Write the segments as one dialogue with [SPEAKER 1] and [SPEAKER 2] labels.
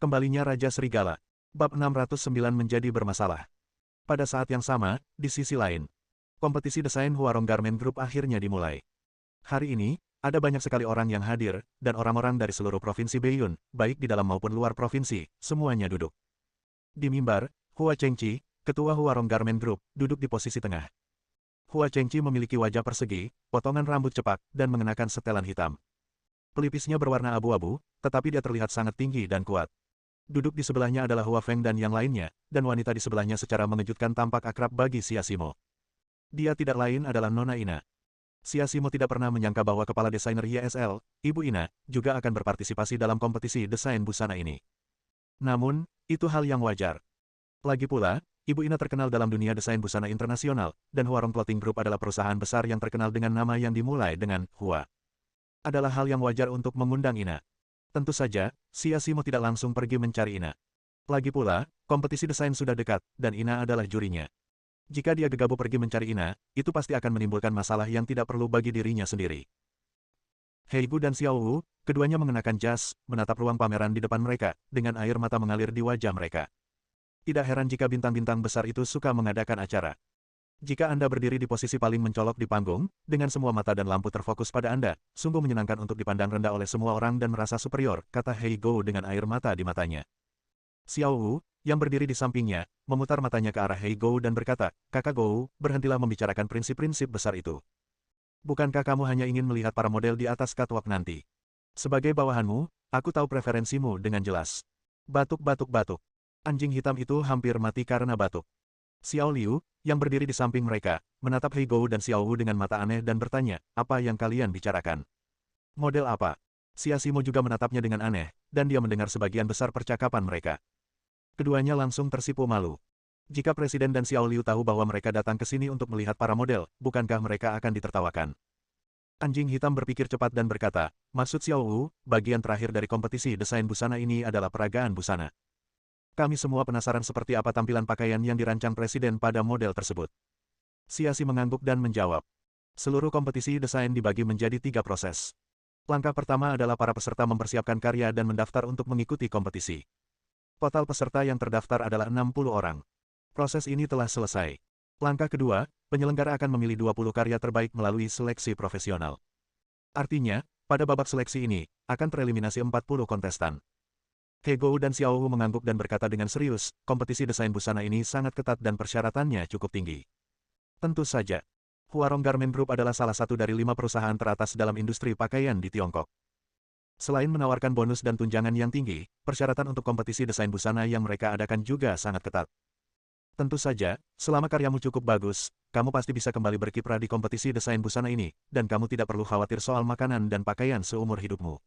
[SPEAKER 1] Kembalinya Raja Serigala. Bab 609 menjadi bermasalah. Pada saat yang sama, di sisi lain, kompetisi desain Huarong Garment Group akhirnya dimulai. Hari ini, ada banyak sekali orang yang hadir, dan orang-orang dari seluruh provinsi Beiyun, baik di dalam maupun luar provinsi, semuanya duduk. Di mimbar, Hua Chengqi, ketua Huarong Garment Group, duduk di posisi tengah. Hua Chengqi memiliki wajah persegi, potongan rambut cepak, dan mengenakan setelan hitam. Pelipisnya berwarna abu-abu, tetapi dia terlihat sangat tinggi dan kuat. Duduk di sebelahnya adalah Hua Feng dan yang lainnya, dan wanita di sebelahnya secara mengejutkan tampak akrab bagi Xia Simo. Dia tidak lain adalah Nona Ina. Xia Simo tidak pernah menyangka bahwa kepala desainer YSL, Ibu Ina, juga akan berpartisipasi dalam kompetisi desain busana ini. Namun, itu hal yang wajar. Lagi pula, Ibu Ina terkenal dalam dunia desain busana internasional, dan Huarong Clothing Group adalah perusahaan besar yang terkenal dengan nama yang dimulai dengan Hua. Adalah hal yang wajar untuk mengundang Ina. Tentu saja, Xia Simo tidak langsung pergi mencari Ina. Lagi pula, kompetisi desain sudah dekat, dan Ina adalah jurinya. Jika dia gegabah pergi mencari Ina, itu pasti akan menimbulkan masalah yang tidak perlu bagi dirinya sendiri. Heigu dan Xiao Wu, keduanya mengenakan jas, menatap ruang pameran di depan mereka, dengan air mata mengalir di wajah mereka. Tidak heran jika bintang-bintang besar itu suka mengadakan acara. Jika Anda berdiri di posisi paling mencolok di panggung, dengan semua mata dan lampu terfokus pada Anda, sungguh menyenangkan untuk dipandang rendah oleh semua orang dan merasa superior, kata Heigo dengan air mata di matanya. Xiao Wu, yang berdiri di sampingnya, memutar matanya ke arah Heigo dan berkata, Kakak Gou, berhentilah membicarakan prinsip-prinsip besar itu. Bukankah kamu hanya ingin melihat para model di atas catwalk nanti? Sebagai bawahanmu, aku tahu preferensimu dengan jelas. Batuk-batuk-batuk. Anjing hitam itu hampir mati karena batuk. Xiao Liu, yang berdiri di samping mereka, menatap Heigo dan Xiao Wu dengan mata aneh dan bertanya, apa yang kalian bicarakan? Model apa? Xia Simo juga menatapnya dengan aneh, dan dia mendengar sebagian besar percakapan mereka. Keduanya langsung tersipu malu. Jika Presiden dan Xiao Liu tahu bahwa mereka datang ke sini untuk melihat para model, bukankah mereka akan ditertawakan? Anjing hitam berpikir cepat dan berkata, maksud Xiao Wu, bagian terakhir dari kompetisi desain busana ini adalah peragaan busana. Kami semua penasaran seperti apa tampilan pakaian yang dirancang Presiden pada model tersebut. Xia Si mengangguk dan menjawab. Seluruh kompetisi desain dibagi menjadi 3 proses. Langkah pertama adalah para peserta mempersiapkan karya dan mendaftar untuk mengikuti kompetisi. Total peserta yang terdaftar adalah 60 orang. Proses ini telah selesai. Langkah kedua, penyelenggara akan memilih 20 karya terbaik melalui seleksi profesional. Artinya, pada babak seleksi ini, akan tereliminasi 40 kontestan. Heigo dan Xiao Wu mengangguk dan berkata dengan serius, kompetisi desain busana ini sangat ketat dan persyaratannya cukup tinggi. Tentu saja, Huarong Garment Group adalah salah satu dari 5 perusahaan teratas dalam industri pakaian di Tiongkok. Selain menawarkan bonus dan tunjangan yang tinggi, persyaratan untuk kompetisi desain busana yang mereka adakan juga sangat ketat. Tentu saja, selama karyamu cukup bagus, kamu pasti bisa kembali berkiprah di kompetisi desain busana ini, dan kamu tidak perlu khawatir soal makanan dan pakaian seumur hidupmu.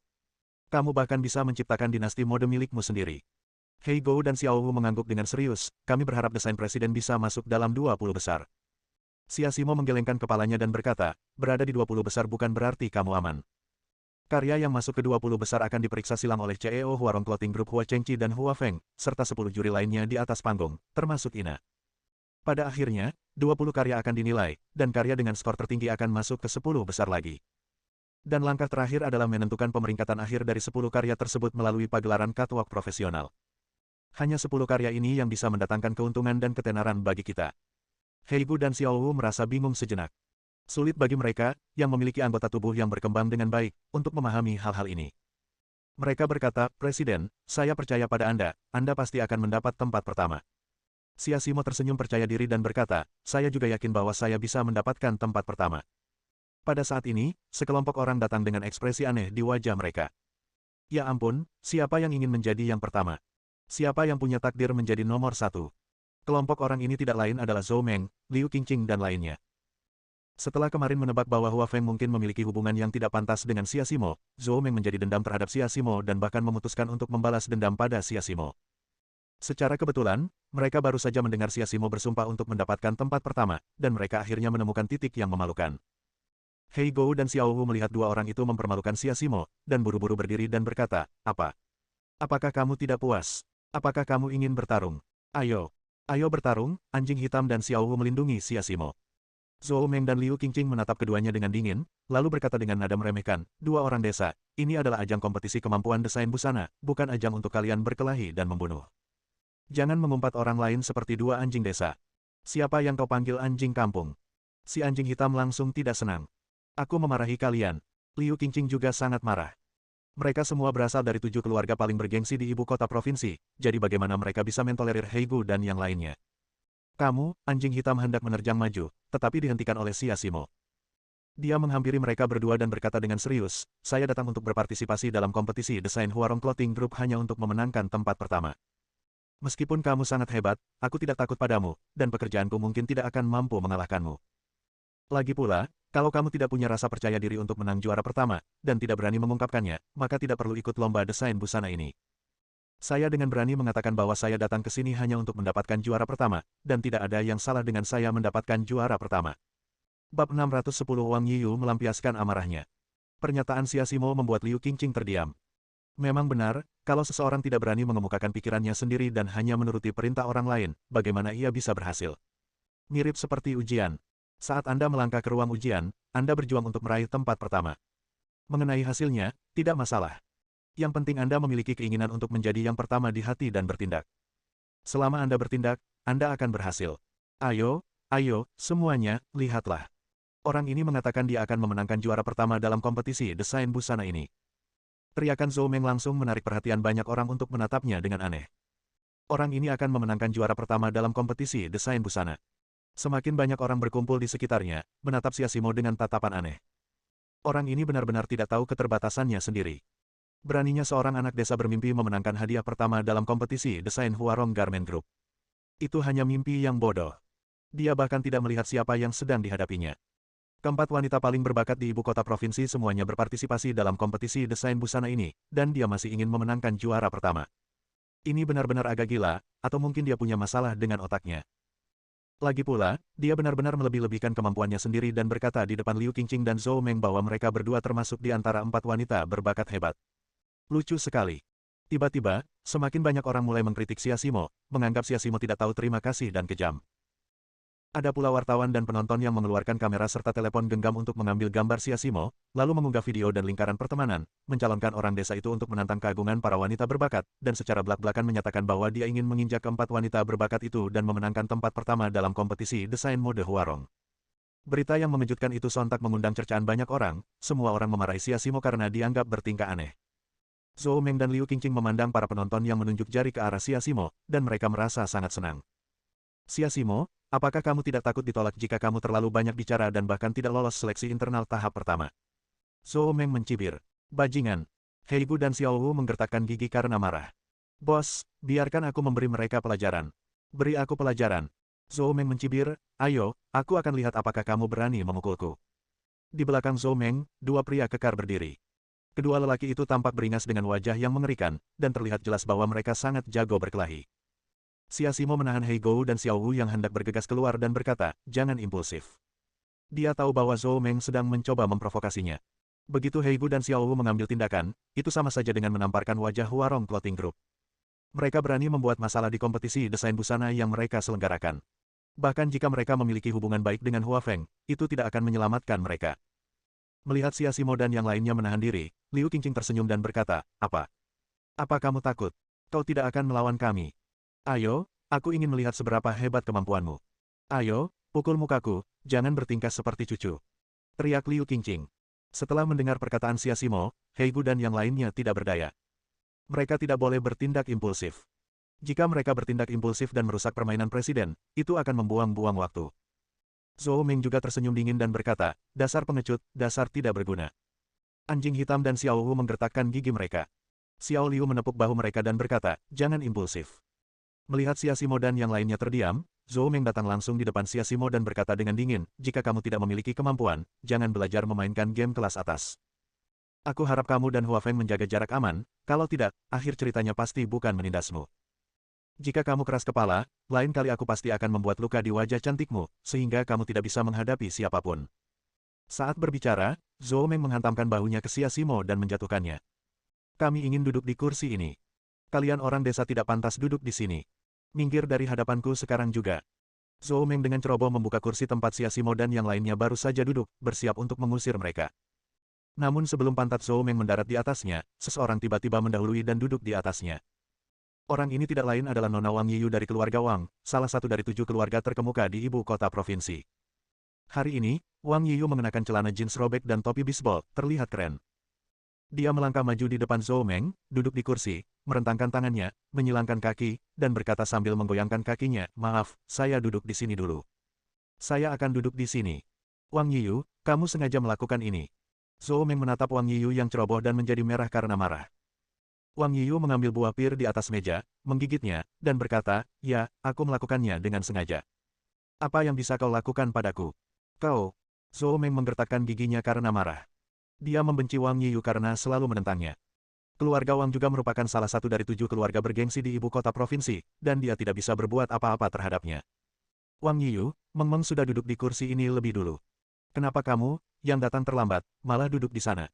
[SPEAKER 1] Kamu bahkan bisa menciptakan dinasti mode milikmu sendiri. Heigo dan Xiao Wu mengangguk dengan serius, kami berharap desain presiden bisa masuk dalam 20 besar. Xia Simo menggelengkan kepalanya dan berkata, berada di 20 besar bukan berarti kamu aman. Karya yang masuk ke 20 besar akan diperiksa silang oleh CEO Huarong Clothing Group Hua Chengqi dan Hua Feng, serta 10 juri lainnya di atas panggung, termasuk Ina. Pada akhirnya, 20 karya akan dinilai, dan karya dengan skor tertinggi akan masuk ke 10 besar lagi. Dan langkah terakhir adalah menentukan pemeringkatan akhir dari 10 karya tersebut melalui pagelaran catwalk profesional. Hanya 10 karya ini yang bisa mendatangkan keuntungan dan ketenaran bagi kita. Heigu dan Xiao Wu merasa bingung sejenak. Sulit bagi mereka, yang memiliki anggota tubuh yang berkembang dengan baik, untuk memahami hal-hal ini. Mereka berkata, Presiden, saya percaya pada Anda pasti akan mendapat tempat pertama. Xia Simo tersenyum percaya diri dan berkata, saya juga yakin bahwa saya bisa mendapatkan tempat pertama. Pada saat ini, sekelompok orang datang dengan ekspresi aneh di wajah mereka. Ya ampun, siapa yang ingin menjadi yang pertama? Siapa yang punya takdir menjadi nomor 1? Kelompok orang ini tidak lain adalah Zhou Meng, Liu Qingqing dan lainnya. Setelah kemarin menebak bahwa Hua Feng mungkin memiliki hubungan yang tidak pantas dengan Xia Simo, Zhou Meng menjadi dendam terhadap Xia Simo dan bahkan memutuskan untuk membalas dendam pada Xia Simo. Secara kebetulan, mereka baru saja mendengar Xia Simo bersumpah untuk mendapatkan tempat pertama, dan mereka akhirnya menemukan titik yang memalukan. Heigo dan Xiao Wu melihat dua orang itu mempermalukan Xia Simo, dan buru-buru berdiri dan berkata, apa? Apakah kamu tidak puas? Apakah kamu ingin bertarung? Ayo. Ayo bertarung, anjing hitam dan Xiao Wu melindungi Xia Simo. Zhou Meng dan Liu Qingqing menatap keduanya dengan dingin, lalu berkata dengan nada meremehkan, "Dua orang desa, ini adalah ajang kompetisi kemampuan desain busana, bukan ajang untuk kalian berkelahi dan membunuh. Jangan mengumpat orang lain seperti dua anjing desa. Siapa yang kau panggil anjing kampung?" Si anjing hitam langsung tidak senang. "Aku memarahi kalian." Liu Qingqing juga sangat marah. Mereka semua berasal dari 7 keluarga paling bergengsi di ibu kota provinsi, jadi bagaimana mereka bisa mentolerir Heigu dan yang lainnya? "Kamu," anjing hitam hendak menerjang maju, tetapi dihentikan oleh Xia Simo. Dia menghampiri mereka berdua dan berkata dengan serius, "Saya datang untuk berpartisipasi dalam kompetisi desain Huarong Clothing Group hanya untuk memenangkan tempat pertama. Meskipun kamu sangat hebat, aku tidak takut padamu, dan pekerjaanku mungkin tidak akan mampu mengalahkanmu. Lagi pula, kalau kamu tidak punya rasa percaya diri untuk menang juara pertama, dan tidak berani mengungkapkannya, maka tidak perlu ikut lomba desain busana ini. Saya dengan berani mengatakan bahwa saya datang ke sini hanya untuk mendapatkan juara pertama, dan tidak ada yang salah dengan saya mendapatkan juara pertama." Bab 610 Wang Yiyu melampiaskan amarahnya. Pernyataan Xia Simo membuat Liu Qingqing terdiam. Memang benar, kalau seseorang tidak berani mengemukakan pikirannya sendiri dan hanya menuruti perintah orang lain, bagaimana ia bisa berhasil? Mirip seperti ujian. Saat Anda melangkah ke ruang ujian, Anda berjuang untuk meraih tempat pertama. Mengenai hasilnya, tidak masalah. Yang penting Anda memiliki keinginan untuk menjadi yang pertama di hati dan bertindak. Selama Anda bertindak, Anda akan berhasil. Ayo, ayo, semuanya, lihatlah. Orang ini mengatakan dia akan memenangkan juara pertama dalam kompetisi desain busana ini. Teriakan Zhou Meng langsung menarik perhatian banyak orang untuk menatapnya dengan aneh. Orang ini akan memenangkan juara pertama dalam kompetisi desain busana. Semakin banyak orang berkumpul di sekitarnya, menatap Xia Simo dengan tatapan aneh. Orang ini benar-benar tidak tahu keterbatasannya sendiri. Beraninya seorang anak desa bermimpi memenangkan hadiah pertama dalam kompetisi desain Huarong Garment Group. Itu hanya mimpi yang bodoh. Dia bahkan tidak melihat siapa yang sedang dihadapinya. Keempat wanita paling berbakat di ibu kota provinsi semuanya berpartisipasi dalam kompetisi desain busana ini, dan dia masih ingin memenangkan juara pertama. Ini benar-benar agak gila, atau mungkin dia punya masalah dengan otaknya. Lagi pula, dia benar-benar melebih-lebihkan kemampuannya sendiri dan berkata di depan Liu Qingqing dan Zhou Meng bahwa mereka berdua termasuk di antara 4 wanita berbakat hebat. Lucu sekali. Tiba-tiba, semakin banyak orang mulai mengkritik Xia Simo, menganggap Xia Simo tidak tahu terima kasih dan kejam. Ada pula wartawan dan penonton yang mengeluarkan kamera serta telepon genggam untuk mengambil gambar Xia Simo, lalu mengunggah video dan lingkaran pertemanan, mencalonkan orang desa itu untuk menantang keagungan para wanita berbakat, dan secara belak-belakan menyatakan bahwa dia ingin menginjak keempat wanita berbakat itu dan memenangkan tempat pertama dalam kompetisi desain mode Huarong. Berita yang mengejutkan itu sontak mengundang cercaan banyak orang, semua orang memarahi Xia Simo karena dianggap bertingkah aneh. Zhou Meng dan Liu Qingqing memandang para penonton yang menunjuk jari ke arah Xia Simo, dan mereka merasa sangat senang. "Xia Simo, apakah kamu tidak takut ditolak jika kamu terlalu banyak bicara dan bahkan tidak lolos seleksi internal tahap pertama?" Zhou Meng mencibir. "Bajingan." Heigu dan Xiao Wu menggertakkan gigi karena marah. "Bos, biarkan aku memberi mereka pelajaran." "Beri aku pelajaran." Zhou Meng mencibir, "Ayo, aku akan lihat apakah kamu berani memukulku." Di belakang Zhou Meng, 2 pria kekar berdiri. Kedua lelaki itu tampak beringas dengan wajah yang mengerikan, dan terlihat jelas bahwa mereka sangat jago berkelahi. Xia Simo menahan Heigo dan Xiao Wu yang hendak bergegas keluar dan berkata, "Jangan impulsif." Dia tahu bahwa Zhou Meng sedang mencoba memprovokasinya. Begitu Heigo dan Xiao Wu mengambil tindakan, itu sama saja dengan menamparkan wajah Huarong Clothing Group. Mereka berani membuat masalah di kompetisi desain busana yang mereka selenggarakan. Bahkan jika mereka memiliki hubungan baik dengan Hua Feng, itu tidak akan menyelamatkan mereka. Melihat Xia Simo dan yang lainnya menahan diri, Liu Qingqing tersenyum dan berkata, "Apa? Apa kamu takut? Kau tidak akan melawan kami. Ayo, aku ingin melihat seberapa hebat kemampuanmu. Ayo, pukul mukaku, jangan bertingkah seperti cucu." Teriak Liu Qingqing. Setelah mendengar perkataan Xia Simo, Heigu dan yang lainnya tidak berdaya. Mereka tidak boleh bertindak impulsif. Jika mereka bertindak impulsif dan merusak permainan presiden, itu akan membuang-buang waktu. Zhou Meng juga tersenyum dingin dan berkata, "Dasar pengecut, dasar tidak berguna." Anjing hitam dan Xiao Wu menggertakkan gigi mereka. Xiao Liu menepuk bahu mereka dan berkata, "Jangan impulsif." Melihat Xia Simo dan yang lainnya terdiam, Zhou Meng datang langsung di depan Xia Simo dan berkata dengan dingin, "Jika kamu tidak memiliki kemampuan, jangan belajar memainkan game kelas atas. Aku harap kamu dan Hua Feng menjaga jarak aman, kalau tidak, akhir ceritanya pasti bukan menindasmu. Jika kamu keras kepala, lain kali aku pasti akan membuat luka di wajah cantikmu, sehingga kamu tidak bisa menghadapi siapapun." Saat berbicara, Zhou Meng menghantamkan bahunya ke Xia Simo dan menjatuhkannya. "Kami ingin duduk di kursi ini. Kalian orang desa tidak pantas duduk di sini. Minggir dari hadapanku sekarang juga." Zhou Meng dengan ceroboh membuka kursi tempat Xia Simo dan yang lainnya baru saja duduk, bersiap untuk mengusir mereka. Namun sebelum pantat Zhou Meng mendarat di atasnya, seseorang tiba-tiba mendahului dan duduk di atasnya. Orang ini tidak lain adalah Nona Wang Yiyu dari keluarga Wang, salah satu dari 7 keluarga terkemuka di ibu kota provinsi. Hari ini, Wang Yiyu mengenakan celana jeans robek dan topi bisbol, terlihat keren. Dia melangkah maju di depan Zhou Meng, duduk di kursi, merentangkan tangannya, menyilangkan kaki, dan berkata sambil menggoyangkan kakinya, "Maaf, saya duduk di sini dulu. Saya akan duduk di sini." "Wang Yiyu, kamu sengaja melakukan ini." Zhou Meng menatap Wang Yiyu yang ceroboh dan menjadi merah karena marah. Wang Yiyu mengambil buah pir di atas meja, menggigitnya, dan berkata, "Ya, aku melakukannya dengan sengaja. Apa yang bisa kau lakukan padaku? Kau?" Zhou Meng menggertakkan giginya karena marah. Dia membenci Wang Yiyu karena selalu menentangnya. Keluarga Wang juga merupakan salah satu dari 7 keluarga bergengsi di ibu kota provinsi, dan dia tidak bisa berbuat apa-apa terhadapnya. "Wang Yiyu, Meng sudah duduk di kursi ini lebih dulu. Kenapa kamu, yang datang terlambat, malah duduk di sana?"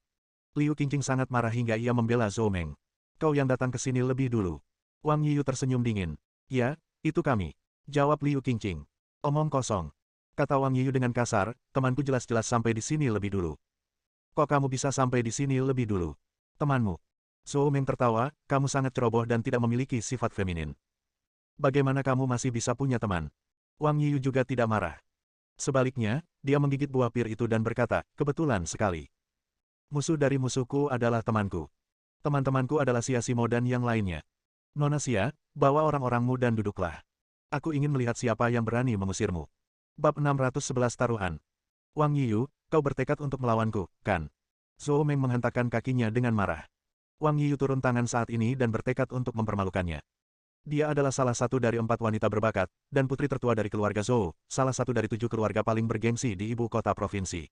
[SPEAKER 1] Liu Qingqing sangat marah hingga ia membela Zhou Meng. "Kau yang datang ke sini lebih dulu." Wang Yiyu tersenyum dingin. "Ya, itu kami," jawab Liu Qingqing. "Omong kosong," kata Wang Yiyu dengan kasar, "temanku jelas-jelas sampai di sini lebih dulu." "Kok kamu bisa sampai di sini lebih dulu?" "Temanmu." Zhou Meng tertawa, "Kamu sangat ceroboh dan tidak memiliki sifat feminin. Bagaimana kamu masih bisa punya teman?" Wang Yiyu juga tidak marah. Sebaliknya, dia menggigit buah pir itu dan berkata, "Kebetulan sekali. Musuh dari musuhku adalah temanku. Teman-temanku adalah Xia Simo dan yang lainnya. Nona Xia, bawa orang-orangmu dan duduklah. Aku ingin melihat siapa yang berani mengusirmu." Bab 611 Taruhan. "Wang Yiyu, kau bertekad untuk melawanku, kan?" Zhou Meng menghentakkan kakinya dengan marah. Wang Yiyu turun tangan saat ini dan bertekad untuk mempermalukannya. Dia adalah salah satu dari 4 wanita berbakat, dan putri tertua dari keluarga Zhou, salah satu dari 7 keluarga paling bergengsi di ibu kota provinsi.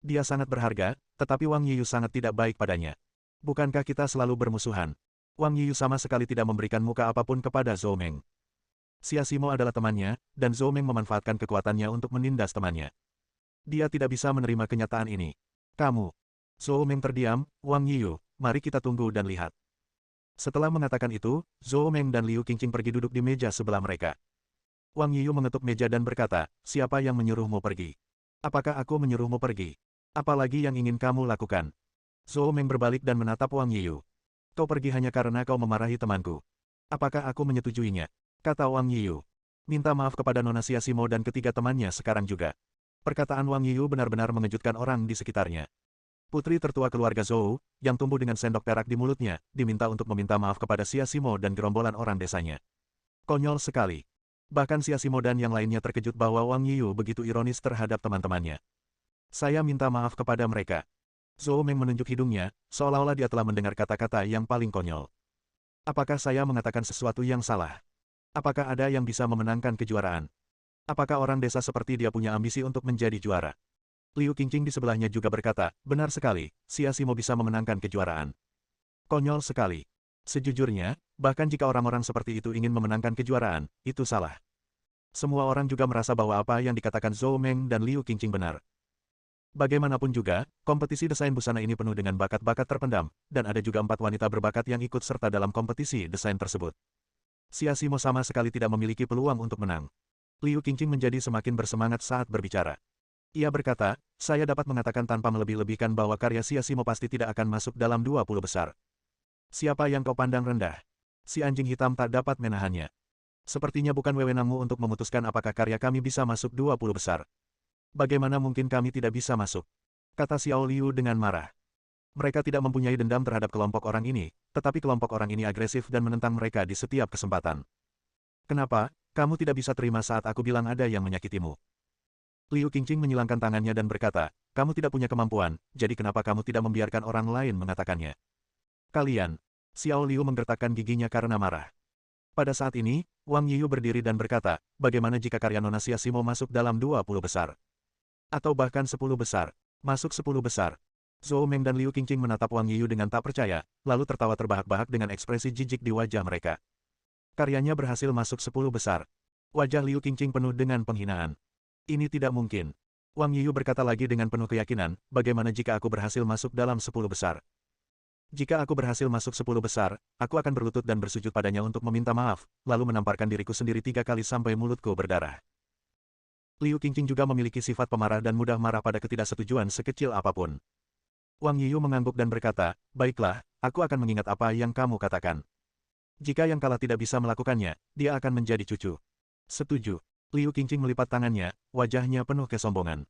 [SPEAKER 1] Dia sangat berharga, tetapi Wang Yiyu sangat tidak baik padanya. "Bukankah kita selalu bermusuhan?" Wang Yiyu sama sekali tidak memberikan muka apapun kepada Zhou Meng. Xia Simo adalah temannya, dan Zhou Meng memanfaatkan kekuatannya untuk menindas temannya. Dia tidak bisa menerima kenyataan ini. "Kamu." Zhou Meng terdiam, "Wang Yiyu, mari kita tunggu dan lihat." Setelah mengatakan itu, Zhou Meng dan Liu Qingqing pergi duduk di meja sebelah mereka. Wang Yiyu mengetuk meja dan berkata, "Siapa yang menyuruhmu pergi? Apakah aku menyuruhmu pergi? Apalagi yang ingin kamu lakukan?" Zhou Meng berbalik dan menatap Wang Yiyu. "Kau pergi hanya karena kau memarahi temanku. Apakah aku menyetujuinya?" kata Wang Yiyu. "Minta maaf kepada Nona Xia Simo dan ketiga temannya sekarang juga." Perkataan Wang Yiyu benar-benar mengejutkan orang di sekitarnya. Putri tertua keluarga Zhou, yang tumbuh dengan sendok perak di mulutnya, diminta untuk meminta maaf kepada Xia Simo dan gerombolan orang desanya. Konyol sekali. Bahkan Xia Simo dan yang lainnya terkejut bahwa Wang Yiyu begitu ironis terhadap teman-temannya. "Saya minta maaf kepada mereka." Zhou Meng menunjuk hidungnya, seolah-olah dia telah mendengar kata-kata yang paling konyol. "Apakah saya mengatakan sesuatu yang salah? Apakah ada yang bisa memenangkan kejuaraan? Apakah orang desa seperti dia punya ambisi untuk menjadi juara?" Liu Qingqing di sebelahnya juga berkata, "Benar sekali, Xia Simo bisa memenangkan kejuaraan." Konyol sekali. Sejujurnya, bahkan jika orang-orang seperti itu ingin memenangkan kejuaraan, itu salah. Semua orang juga merasa bahwa apa yang dikatakan Zhou Meng dan Liu Qingqing benar. Bagaimanapun juga, kompetisi desain busana ini penuh dengan bakat-bakat terpendam, dan ada juga 4 wanita berbakat yang ikut serta dalam kompetisi desain tersebut. Xia Simo sama sekali tidak memiliki peluang untuk menang. Liu Qingqing menjadi semakin bersemangat saat berbicara. Ia berkata, "Saya dapat mengatakan tanpa melebih-lebihkan bahwa karya Xia Simo pasti tidak akan masuk dalam 20 besar. Siapa yang kau pandang rendah? Si anjing hitam tak dapat menahannya. Sepertinya bukan wewenangmu untuk memutuskan apakah karya kami bisa masuk 20 besar. Bagaimana mungkin kami tidak bisa masuk?" kata Xiao Liu dengan marah. Mereka tidak mempunyai dendam terhadap kelompok orang ini, tetapi kelompok orang ini agresif dan menentang mereka di setiap kesempatan. "Kenapa, kamu tidak bisa terima saat aku bilang ada yang menyakitimu?" Liu Qingqing menyilangkan tangannya dan berkata, "Kamu tidak punya kemampuan, jadi kenapa kamu tidak membiarkan orang lain mengatakannya?" "Kalian." Xiao Liu menggertakkan giginya karena marah. Pada saat ini, Wang Yiyu berdiri dan berkata, "Bagaimana jika karya Nona Xia Simo masuk dalam 20 besar? Atau bahkan 10 besar? Masuk 10 besar?" Zhou Meng dan Liu Qingqing menatap Wang Yiyu dengan tak percaya, lalu tertawa terbahak-bahak dengan ekspresi jijik di wajah mereka. Karyanya berhasil masuk 10 besar. Wajah Liu Qingqing penuh dengan penghinaan. "Ini tidak mungkin." Wang Yiyu berkata lagi dengan penuh keyakinan, "Bagaimana jika aku berhasil masuk dalam 10 besar? Jika aku berhasil masuk 10 besar, aku akan berlutut dan bersujud padanya untuk meminta maaf, lalu menamparkan diriku sendiri 3 kali sampai mulutku berdarah." Liu Qingqing juga memiliki sifat pemarah dan mudah marah pada ketidaksetujuan sekecil apapun. Wang Yiyu mengangguk dan berkata, baiklah, aku akan mengingat apa yang kamu katakan. Jika yang kalah tidak bisa melakukannya, dia akan menjadi cucu. Setuju. Liu Qingqing melipat tangannya, wajahnya penuh kesombongan.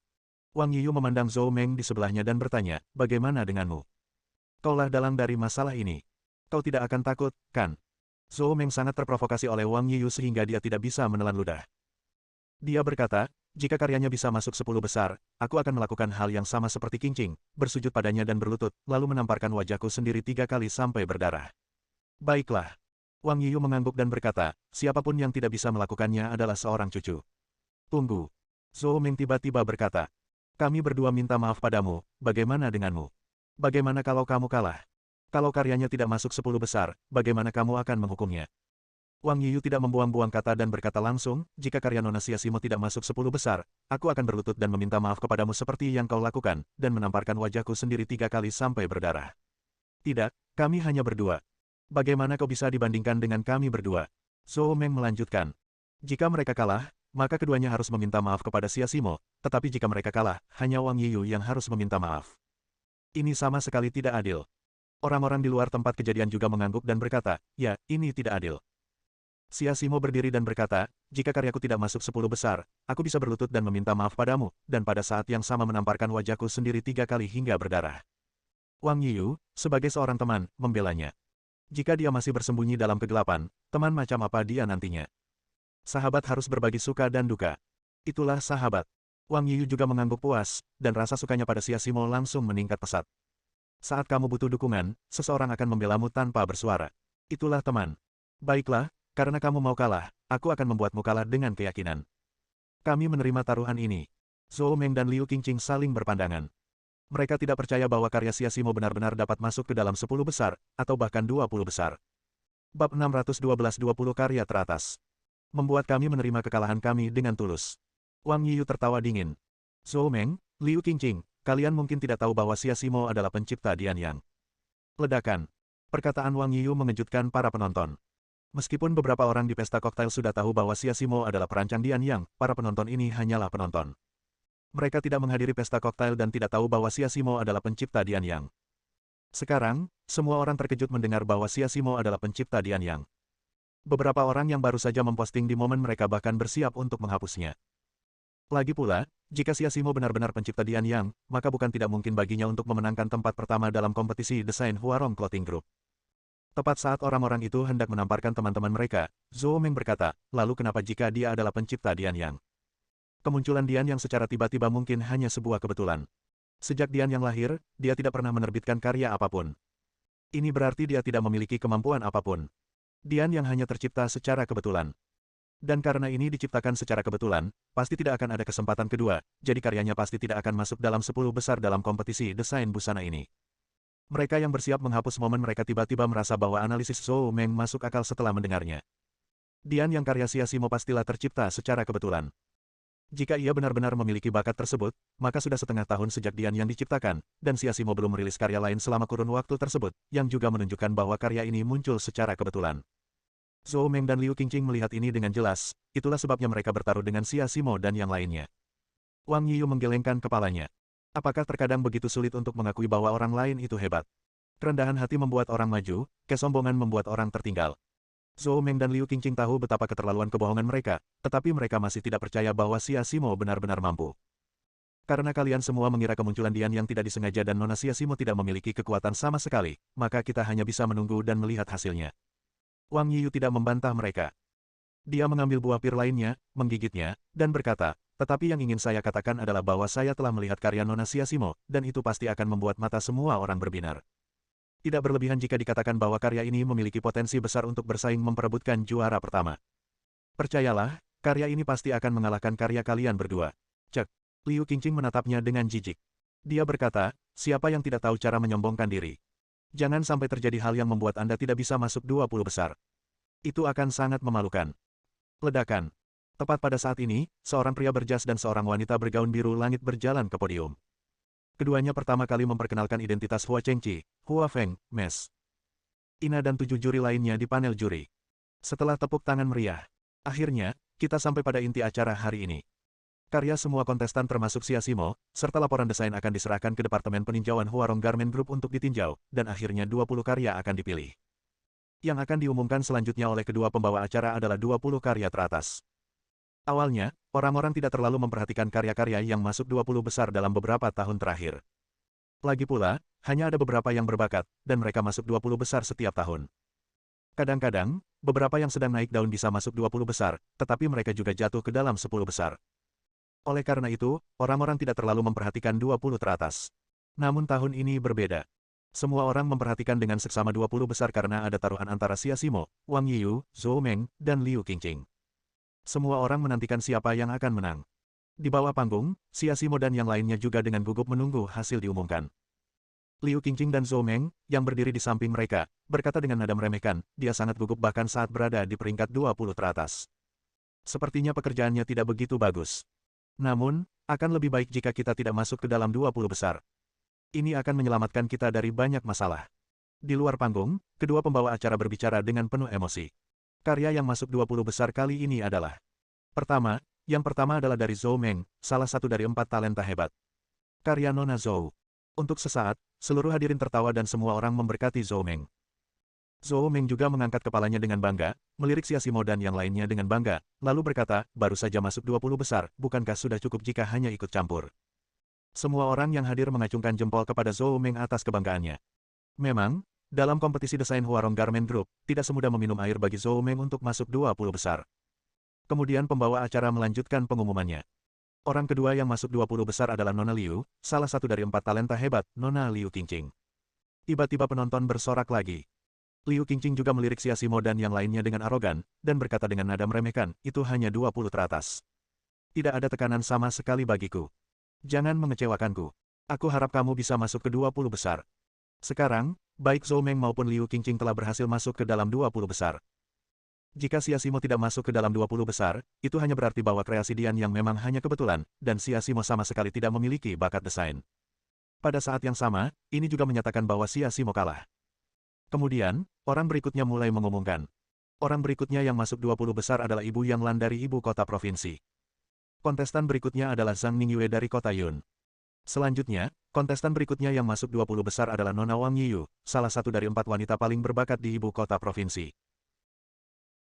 [SPEAKER 1] Wang Yiyu memandang Zhou Meng di sebelahnya dan bertanya, bagaimana denganmu? Kaulah dalang dari masalah ini. Kau tidak akan takut, kan? Zhou Meng sangat terprovokasi oleh Wang Yiyu sehingga dia tidak bisa menelan ludah. Dia berkata, jika karyanya bisa masuk 10 besar, aku akan melakukan hal yang sama seperti Qingqing, bersujud padanya dan berlutut, lalu menamparkan wajahku sendiri 3 kali sampai berdarah. Baiklah. Wang Yiyu mengangguk dan berkata, siapapun yang tidak bisa melakukannya adalah seorang cucu. Tunggu. Zhou Meng tiba-tiba berkata, kami berdua minta maaf padamu, bagaimana denganmu? Bagaimana kalau kamu kalah? Kalau karyanya tidak masuk 10 besar, bagaimana kamu akan menghukumnya? Wang Yiyu tidak membuang-buang kata dan berkata langsung, jika karya Nona Siasimo tidak masuk 10 besar, aku akan berlutut dan meminta maaf kepadamu seperti yang kau lakukan, dan menamparkan wajahku sendiri 3 kali sampai berdarah. Tidak, kami hanya berdua. Bagaimana kau bisa dibandingkan dengan kami berdua? Zhou Meng melanjutkan. Jika mereka kalah, maka keduanya harus meminta maaf kepada Siasimo, tetapi jika mereka kalah, hanya Wang Yiyu yang harus meminta maaf. Ini sama sekali tidak adil. Orang-orang di luar tempat kejadian juga mengangguk dan berkata, ya, ini tidak adil. Siasimo berdiri dan berkata, jika karyaku tidak masuk 10 besar, aku bisa berlutut dan meminta maaf padamu, dan pada saat yang sama menamparkan wajahku sendiri 3 kali hingga berdarah. Wang Yiyu, sebagai seorang teman, membelanya. Jika dia masih bersembunyi dalam kegelapan, teman macam apa dia nantinya? Sahabat harus berbagi suka dan duka. Itulah sahabat. Wang Yiyu juga mengangguk puas, dan rasa sukanya pada Siasimo langsung meningkat pesat. Saat kamu butuh dukungan, seseorang akan membelamu tanpa bersuara. Itulah teman. Baiklah, karena kamu mau kalah, aku akan membuatmu kalah dengan keyakinan. Kami menerima taruhan ini. Zhou Meng dan Liu Qingqing saling berpandangan. Mereka tidak percaya bahwa karya Siasimo benar-benar dapat masuk ke dalam 10 besar, atau bahkan 20 besar. Bab 612-20 karya teratas. Membuat kami menerima kekalahan kami dengan tulus. Wang Yiyu tertawa dingin. Zhou Meng, Liu Qingqing, kalian mungkin tidak tahu bahwa Siasimo adalah pencipta Dian Yang. Ledakan. Perkataan Wang Yiyu mengejutkan para penonton. Meskipun beberapa orang di pesta koktail sudah tahu bahwa Siasimo adalah perancang Dian Yang, para penonton ini hanyalah penonton. Mereka tidak menghadiri pesta koktail dan tidak tahu bahwa Siasimo adalah pencipta Dian Yang. Sekarang, semua orang terkejut mendengar bahwa Siasimo adalah pencipta Dian Yang. Beberapa orang yang baru saja memposting di momen mereka bahkan bersiap untuk menghapusnya. Lagi pula, jika Siasimo benar-benar pencipta Dian Yang, maka bukan tidak mungkin baginya untuk memenangkan tempat pertama dalam kompetisi desain Huarong Clothing Group. Tepat saat orang-orang itu hendak menamparkan teman-teman mereka, Zhou Meng berkata, lalu kenapa jika dia adalah pencipta Dian Yang? Kemunculan Dian Yang secara tiba-tiba mungkin hanya sebuah kebetulan. Sejak Dian Yang lahir, dia tidak pernah menerbitkan karya apapun. Ini berarti dia tidak memiliki kemampuan apapun. Dian Yang hanya tercipta secara kebetulan. Dan karena ini diciptakan secara kebetulan, pasti tidak akan ada kesempatan kedua, jadi karyanya pasti tidak akan masuk dalam 10 besar dalam kompetisi desain busana ini. Mereka yang bersiap menghapus momen mereka tiba-tiba merasa bahwa analisis Zhou Meng masuk akal setelah mendengarnya. Dian Yang karya Siasimo pastilah tercipta secara kebetulan. Jika ia benar-benar memiliki bakat tersebut, maka sudah setengah tahun sejak Dian Yang diciptakan, dan Siasimo belum merilis karya lain selama kurun waktu tersebut, yang juga menunjukkan bahwa karya ini muncul secara kebetulan. Zhou Meng dan Liu Qingqing melihat ini dengan jelas, itulah sebabnya mereka bertaruh dengan Siasimo dan yang lainnya. Wang Yiyu menggelengkan kepalanya. Apakah terkadang begitu sulit untuk mengakui bahwa orang lain itu hebat? Kerendahan hati membuat orang maju, kesombongan membuat orang tertinggal. Zhou Meng dan Liu Qingqing tahu betapa keterlaluan kebohongan mereka, tetapi mereka masih tidak percaya bahwa Siasimo benar-benar mampu. Karena kalian semua mengira kemunculan Dian yang tidak disengaja dan Nona Siasimo tidak memiliki kekuatan sama sekali, maka kita hanya bisa menunggu dan melihat hasilnya. Wang Yiyu tidak membantah mereka. Dia mengambil buah pir lainnya, menggigitnya, dan berkata, tetapi yang ingin saya katakan adalah bahwa saya telah melihat karya Nona Siasimo, dan itu pasti akan membuat mata semua orang berbinar. Tidak berlebihan jika dikatakan bahwa karya ini memiliki potensi besar untuk bersaing memperebutkan juara pertama. Percayalah, karya ini pasti akan mengalahkan karya kalian berdua. Cek. Liu Qingqing menatapnya dengan jijik. Dia berkata, siapa yang tidak tahu cara menyombongkan diri? Jangan sampai terjadi hal yang membuat Anda tidak bisa masuk 20 besar. Itu akan sangat memalukan. Ledakan. Tepat pada saat ini, seorang pria berjas dan seorang wanita bergaun biru langit berjalan ke podium. Keduanya pertama kali memperkenalkan identitas Hua Chengqi, Hua Feng, Mes. Ina dan 7 juri lainnya di panel juri. Setelah tepuk tangan meriah, akhirnya, kita sampai pada inti acara hari ini. Karya semua kontestan termasuk Siasimo, serta laporan desain akan diserahkan ke Departemen Peninjauan Huarong Garment Group untuk ditinjau, dan akhirnya 20 karya akan dipilih. Yang akan diumumkan selanjutnya oleh kedua pembawa acara adalah 20 karya teratas. Awalnya, orang-orang tidak terlalu memperhatikan karya-karya yang masuk 20 besar dalam beberapa tahun terakhir. Lagi pula, hanya ada beberapa yang berbakat, dan mereka masuk 20 besar setiap tahun. Kadang-kadang, beberapa yang sedang naik daun bisa masuk 20 besar, tetapi mereka juga jatuh ke dalam 10 besar. Oleh karena itu, orang-orang tidak terlalu memperhatikan 20 teratas. Namun tahun ini berbeda. Semua orang memperhatikan dengan seksama 20 besar karena ada taruhan antara Siasimo, Wang Yiyu, Zhou Meng, dan Liu Qingqing. Semua orang menantikan siapa yang akan menang. Di bawah panggung, Siasimo dan yang lainnya juga dengan gugup menunggu hasil diumumkan. Liu Qingqing dan Zhou Meng, yang berdiri di samping mereka, berkata dengan nada meremehkan, dia sangat gugup bahkan saat berada di peringkat 20 teratas. Sepertinya pekerjaannya tidak begitu bagus. Namun, akan lebih baik jika kita tidak masuk ke dalam 20 besar. Ini akan menyelamatkan kita dari banyak masalah. Di luar panggung, kedua pembawa acara berbicara dengan penuh emosi. Karya yang masuk 20 besar kali ini adalah yang pertama adalah dari Zhou Meng, salah satu dari 4 talenta hebat. Karya Nona Zhou. Untuk sesaat, seluruh hadirin tertawa dan semua orang memberkati Zhou Meng. Zhou Meng juga mengangkat kepalanya dengan bangga, melirik Siasimo dan yang lainnya dengan bangga, lalu berkata, baru saja masuk 20 besar, bukankah sudah cukup jika hanya ikut campur? Semua orang yang hadir mengacungkan jempol kepada Zhou Meng atas kebanggaannya. Memang, dalam kompetisi desain Huarong Garment Group, tidak semudah meminum air bagi Zhou Meng untuk masuk 20 besar. Kemudian pembawa acara melanjutkan pengumumannya. Orang kedua yang masuk 20 besar adalah Nona Liu, salah satu dari 4 talenta hebat, Nona Liu Qingqing. Tiba-tiba penonton bersorak lagi. Liu Qingqing juga melirik Siasimo dan yang lainnya dengan arogan, dan berkata dengan nada meremehkan, itu hanya 20 teratas. Tidak ada tekanan sama sekali bagiku. Jangan mengecewakanku. Aku harap kamu bisa masuk ke 20 besar. Sekarang, baik Zhou Meng maupun Liu Qingqing telah berhasil masuk ke dalam 20 besar. Jika Siasimo tidak masuk ke dalam 20 besar, itu hanya berarti bahwa kreasi Dian yang memang hanya kebetulan, dan Siasimo sama sekali tidak memiliki bakat desain. Pada saat yang sama, ini juga menyatakan bahwa Siasimo kalah. Kemudian, orang berikutnya mulai mengumumkan. Orang berikutnya yang masuk 20 besar adalah Ibu Yang Lan dari ibu kota provinsi. Kontestan berikutnya adalah Zhang Ningyue dari kota Yun. Selanjutnya, kontestan berikutnya yang masuk 20 besar adalah Nona Wang Yiyu, salah satu dari 4 wanita paling berbakat di ibu kota provinsi.